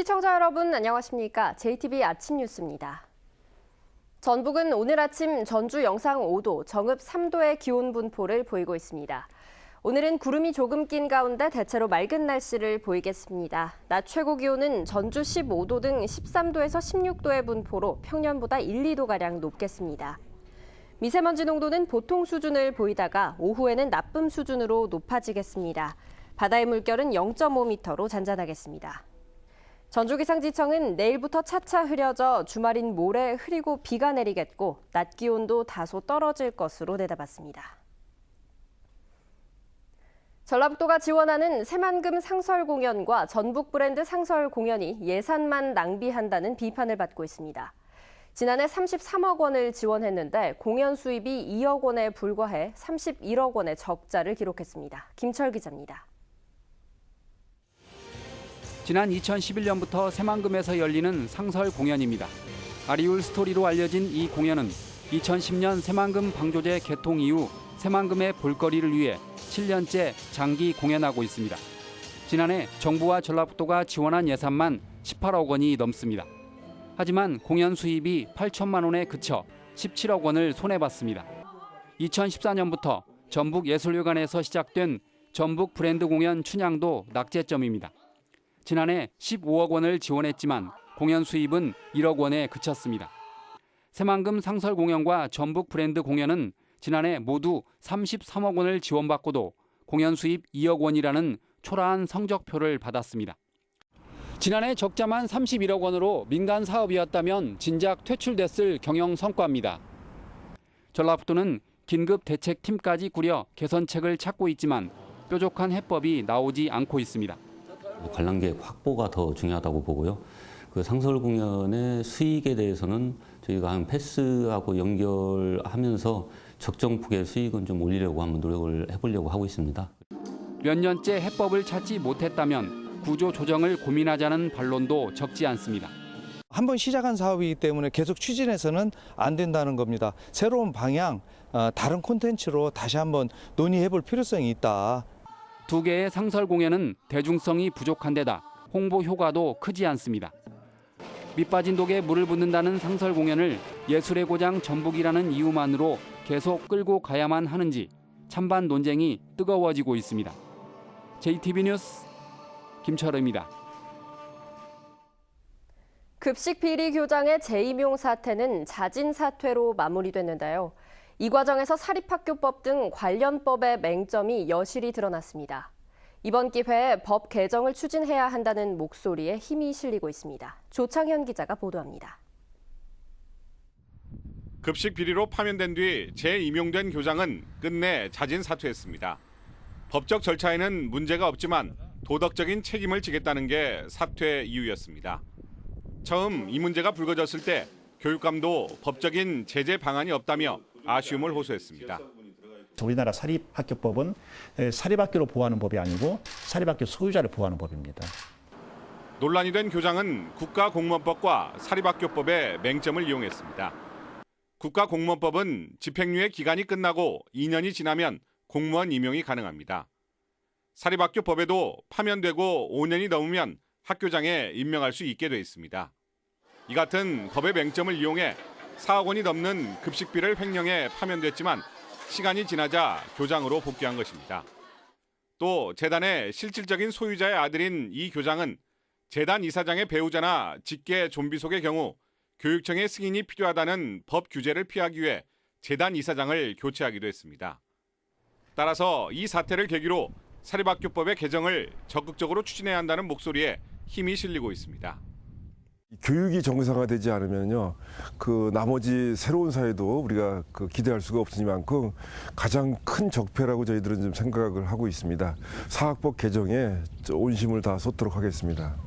시청자 여러분 안녕하십니까? JTBC 아침 뉴스입니다. 전북은 오늘 아침 전주 영상 5도, 정읍 3도의 기온 분포를 보이고 있습니다. 오늘은 구름이 조금 낀 가운데 대체로 맑은 날씨를 보이겠습니다. 낮 최고 기온은 전주 15도 등 13도에서 16도의 분포로 평년보다 1, 2도가량 높겠습니다. 미세먼지 농도는 보통 수준을 보이다가 오후에는 나쁨 수준으로 높아지겠습니다. 바다의 물결은 0.5m로 잔잔하겠습니다. 전주기상지청은 내일부터 차차 흐려져 주말인 모레 흐리고 비가 내리겠고 낮 기온도 다소 떨어질 것으로 내다봤습니다. 전라북도가 지원하는 새만금 상설 공연과 전북 브랜드 상설 공연이 예산만 낭비한다는 비판을 받고 있습니다. 지난해 33억 원을 지원했는데 공연 수입이 2억 원에 불과해 31억 원의 적자를 기록했습니다. 김철 기자입니다. 지난 2011년부터 새만금에서 열리는 상설 공연입니다. 아리울 스토리로 알려진 이 공연은 2010년 새만금 방조제 개통 이후 새만금의 볼거리를 위해 7년째 장기 공연하고 있습니다. 지난해 정부와 전라북도가 지원한 예산만 18억 원이 넘습니다. 하지만 공연 수입이 8천만 원에 그쳐 17억 원을 손해봤습니다. 2014년부터 전북예술회관에서 시작된 전북 브랜드 공연 춘향도 낙제점입니다. 지난해 15억 원을 지원했지만 공연 수입은 1억 원에 그쳤습니다. 새만금 상설 공연과 전북 브랜드 공연은 지난해 모두 33억 원을 지원받고도 공연 수입 2억 원이라는 초라한 성적표를 받았습니다. 지난해 적자만 31억 원으로 민간 사업이었다면 진작 퇴출됐을 경영 성과입니다. 전라북도는 긴급 대책팀까지 꾸려 개선책을 찾고 있지만 뾰족한 해법이 나오지 않고 있습니다. 관람객 확보가 더 중요하다고 보고요. 그 상설 공연의 수익에 대해서는 저희가 한 패스하고 연결하면서 적정 폭의 수익은 좀 올리려고 한번 노력을 해보려고 하고 있습니다. 몇 년째 해법을 찾지 못했다면 구조 조정을 고민하자는 반론도 적지 않습니다. 한번 시작한 사업이기 때문에 계속 추진해서는 안 된다는 겁니다. 새로운 방향, 다른 콘텐츠로 다시 한번 논의해볼 필요성이 있다. 두 개의 상설 공연은 대중성이 부족한 데다 홍보 효과도 크지 않습니다. 밑빠진 독에 물을 붓는다는 상설 공연을 예술의 고장 전북이라는 이유만으로 계속 끌고 가야만 하는지 찬반 논쟁이 뜨거워지고 있습니다. JTBC 뉴스 김철우입니다. 급식 비리 교장의 재임용 사태는 자진 사퇴로 마무리됐는데요. 이 과정에서 사립학교법 등 관련 법의 맹점이 여실히 드러났습니다. 이번 기회에 법 개정을 추진해야 한다는 목소리에 힘이 실리고 있습니다. 조창현 기자가 보도합니다. 급식 비리로 파면된 뒤 재임용된 교장은 끝내 자진 사퇴했습니다. 법적 절차에는 문제가 없지만 도덕적인 책임을 지겠다는 게 사퇴 이유였습니다. 처음 이 문제가 불거졌을 때 교육감도 법적인 제재 방안이 없다며 아쉬움을 호소했습니다. 우리나라 사립학교법은 사립학교를 보호하는 법이 아니고 사립학교 소유자를 보호하는 법입니다. 논란이 된 교장은 국가공무원법과 사립학교법의 맹점을 이용했습니다. 국가공무원법은 집행유예 기간이 끝나고 2년이 지나면 공무원 임용이 가능합니다. 사립학교법에도 파면되고 5년이 넘으면 학교장에 임명할 수 있게 돼 있습니다. 이 같은 법의 맹점을 이용해 4억 원이 넘는 급식비를 횡령해 파면됐지만 시간이 지나자 교장으로 복귀한 것입니다. 또 재단의 실질적인 소유자의 아들인 이 교장은 재단 이사장의 배우자나 직계 좀비속의 경우 교육청의 승인이 필요하다는 법 규제를 피하기 위해 재단 이사장을 교체하기도 했습니다. 따라서 이 사태를 계기로 사립학교법의 개정을 적극적으로 추진해야 한다는 목소리에 힘이 실리고 있습니다. 교육이 정상화되지 않으면요, 나머지 새로운 사회도 우리가 기대할 수가 없으니만큼 가장 큰 적폐라고 저희들은 좀 생각을 하고 있습니다. 사학법 개정에 온심을 다 쏟도록 하겠습니다.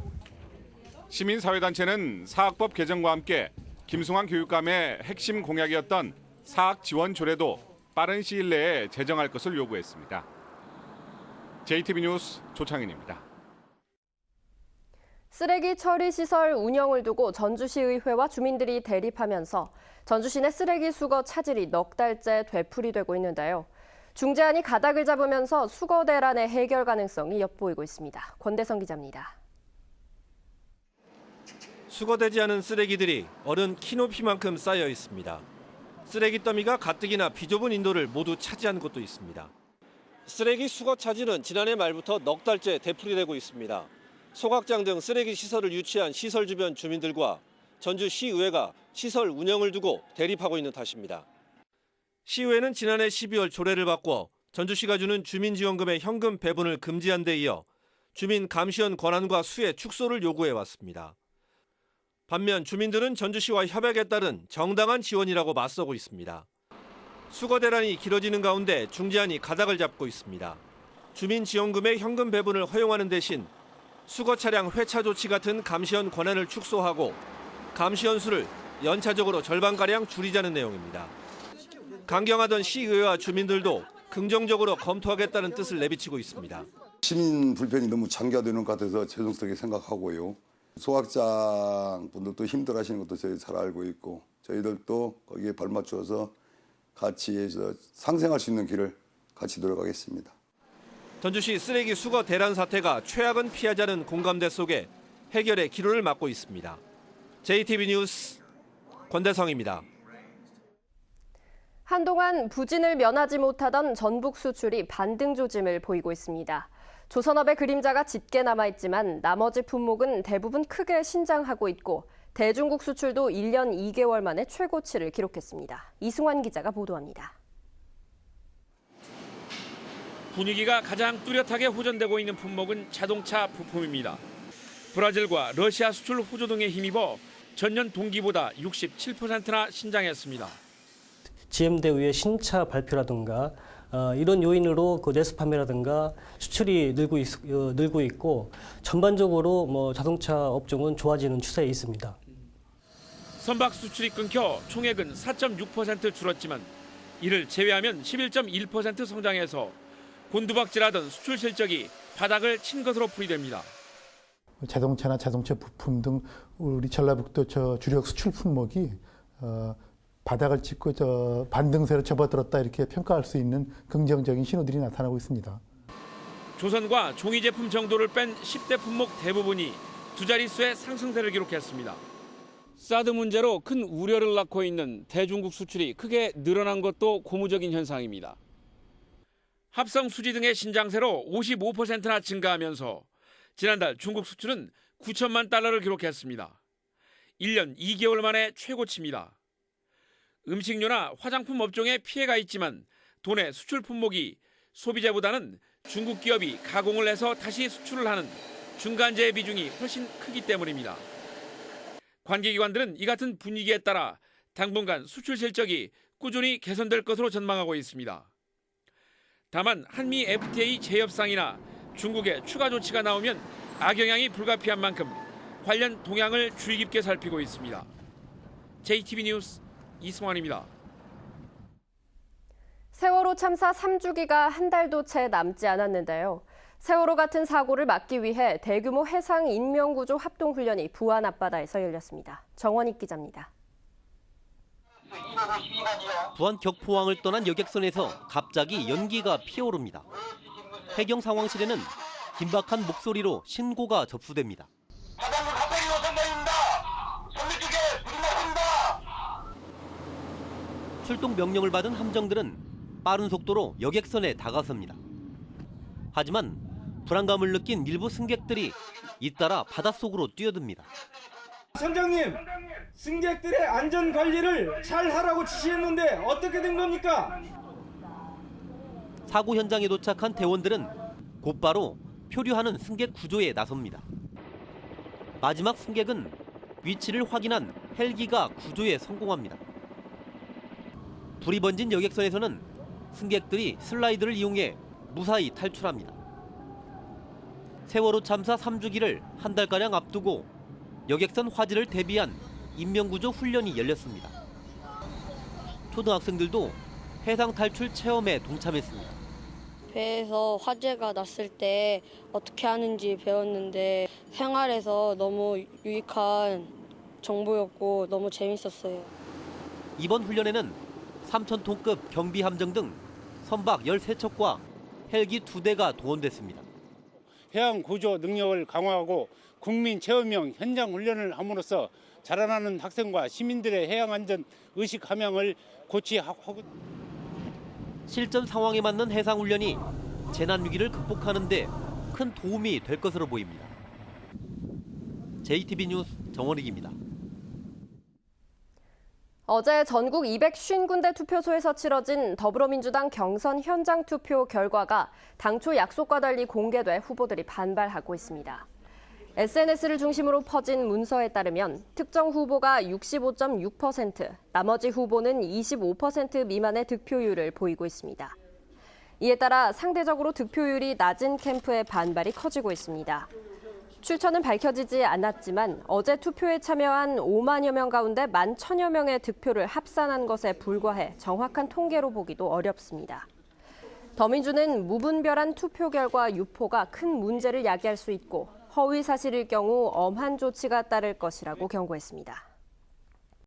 시민사회단체는 사학법 개정과 함께 김승환 교육감의 핵심 공약이었던 사학 지원 조례도 빠른 시일 내에 제정할 것을 요구했습니다. JTBC 뉴스 조창현입니다. 쓰레기 처리 시설 운영을 두고 전주시의회와 주민들이 대립하면서 전주시 내 쓰레기 수거 차질이 넉 달째 되풀이되고 있는데요. 중재안이 가닥을 잡으면서 수거 대란의 해결 가능성이 엿보이고 있습니다. 권대성 기자입니다. 수거되지 않은 쓰레기들이 어른 키높이만큼 쌓여 있습니다. 쓰레기 더미가 가뜩이나 비좁은 인도를 모두 차지한 곳도 있습니다. 쓰레기 수거 차질은 지난해 말부터 넉 달째 되풀이되고 있습니다. 소각장 등 쓰레기 시설을 유치한 시설 주변 주민들과 전주시의회가 시설 운영을 두고 대립하고 있는 탓입니다. 시의회는 지난해 12월 조례를 바꿔 전주시가 주는 주민지원금의 현금 배분을 금지한 데 이어 주민 감시원 권한과 수혜 축소를 요구해 왔습니다. 반면 주민들은 전주시와 협약에 따른 정당한 지원이라고 맞서고 있습니다. 수거 대란이 길어지는 가운데 중재안이 가닥을 잡고 있습니다. 주민지원금의 현금 배분을 허용하는 대신 수거 차량 회차 조치 같은 감시원 권한을 축소하고 감시원 수를 연차적으로 절반가량 줄이자는 내용입니다. 강경하던 시의회와 주민들도 긍정적으로 검토하겠다는 뜻을 내비치고 있습니다. 시민 불편이 너무 장기화되는 것 같아서 죄송스럽게 생각하고요. 소각장 분들도 힘들어하시는 것도 저희 잘 알고 있고 저희들도 거기에 발맞춰서 같이 해서 상생할 수 있는 길을 같이 노력하겠습니다. 전주시 쓰레기 수거 대란 사태가 최악은 피하자는 공감대 속에 해결의 기로를 막고 있습니다. JTB 뉴스 권대성입니다. 한동안 부진을 면하지 못하던 전북 수출이 반등 조짐을 보이고 있습니다. 조선업의 그림자가 짙게 남아있지만 나머지 품목은 대부분 크게 신장하고 있고 대중국 수출도 1년 2개월 만에 최고치를 기록했습니다. 이승환 기자가 보도합니다. 분위기가 가장 뚜렷하게 호전되고 있는 품목은 자동차 부품입니다. 브라질과 러시아 수출 호조 등에 힘입어 전년 동기보다 67%나 신장했습니다. GM대우의 신차 발표라든가 이런 요인으로 그 내수 판매라든가 수출이 늘고 있고 전반적으로 자동차 업종은 좋아지는 추세에 있습니다. 선박 수출이 끊겨 총액은 4.6% 줄었지만 이를 제외하면 11.1% 성장해서 곤두박질하던 수출 실적이 바닥을 친 것으로 풀이됩니다. 자동차나 자동차 부품 등 우리 전라북도 주력 수출 품목이 바닥을 찍고 반등세로 접어들었다 이렇게 평가할 수 있는 긍정적인 신호들이 나타나고 있습니다. 조선과 종이 제품 정도를 뺀 10대 품목 대부분이 두 자릿수의 상승세를 기록했습니다. 사드 문제로 큰 우려를 낳고 있는 대중국 수출이 크게 늘어난 것도 고무적인 현상입니다. 합성 수지 등의 신장세로 55%나 증가하면서 지난달 중국 수출은 9천만 달러를 기록했습니다. 1년 2개월 만에 최고치입니다. 음식료나 화장품 업종에 피해가 있지만 도내 수출 품목이 소비자보다는 중국 기업이 가공을 해서 다시 수출을 하는 중간재의 비중이 훨씬 크기 때문입니다. 관계기관들은 이 같은 분위기에 따라 당분간 수출 실적이 꾸준히 개선될 것으로 전망하고 있습니다. 다만 한미 FTA 재협상이나 중국의 추가 조치가 나오면 악영향이 불가피한 만큼 관련 동향을 주의 깊게 살피고 있습니다. JTB 뉴스 이승환입니다. 세월호 참사 3주기가 한 달도 채 남지 않았는데요. 세월호 같은 사고를 막기 위해 대규모 해상 인명구조 합동훈련이 부안 앞바다에서 열렸습니다. 정원익 기자입니다. 부안 격포항을 떠난 여객선에서 갑자기 연기가 피어오릅니다. 해경 상황실에는 긴박한 목소리로 신고가 접수됩니다. 출동 명령을 받은 함정들은 빠른 속도로 여객선에 다가섭니다. 하지만 불안감을 느낀 일부 승객들이 잇따라 바닷속으로 뛰어듭니다. 선장님, 승객들의 안전 관리를 잘 하라고 지시했는데 어떻게 된 겁니까? 사고 현장에 도착한 대원들은 곧바로 표류하는 승객 구조에 나섭니다. 마지막 승객은 위치를 확인한 헬기가 구조에 성공합니다. 불이 번진 여객선에서는 승객들이 슬라이드를 이용해 무사히 탈출합니다. 세월호 참사 3주기를 한 달가량 앞두고 여객선 화재를 대비한 인명구조 훈련이 열렸습니다. 초등학생들도 해상 탈출 체험에 동참했습니다. 배에서 화재가 났을 때 어떻게 하는지 배웠는데 생활에서 너무 유익한 정보였고 너무 재밌었어요. 이번 훈련에는 3,000톤급 경비함정 등 선박 13척과 헬기 2대가 동원됐습니다. 해양 구조 능력을 강화하고 국민 체험형 현장 훈련을 함으로써 자라나는 학생과 시민들의 해양 안전 의식 함양을 고취하고 실전 상황에 맞는 해상 훈련이 재난 위기를 극복하는 데 큰 도움이 될 것으로 보입니다. JTB 뉴스 정원익입니다. 어제 전국 250군데 투표소에서 치러진 더불어민주당 경선 현장 투표 결과가 당초 약속과 달리 공개돼 후보들이 반발하고 있습니다. SNS를 중심으로 퍼진 문서에 따르면 특정 후보가 65.6%, 나머지 후보는 25% 미만의 득표율을 보이고 있습니다. 이에 따라 상대적으로 득표율이 낮은 캠프의 반발이 커지고 있습니다. 출처는 밝혀지지 않았지만 어제 투표에 참여한 5만여 명 가운데 11,000여 명의 득표를 합산한 것에 불과해 정확한 통계로 보기도 어렵습니다. 더민주는 무분별한 투표 결과 유포가 큰 문제를 야기할 수 있고 허위 사실일 경우 엄한 조치가 따를 것이라고 경고했습니다.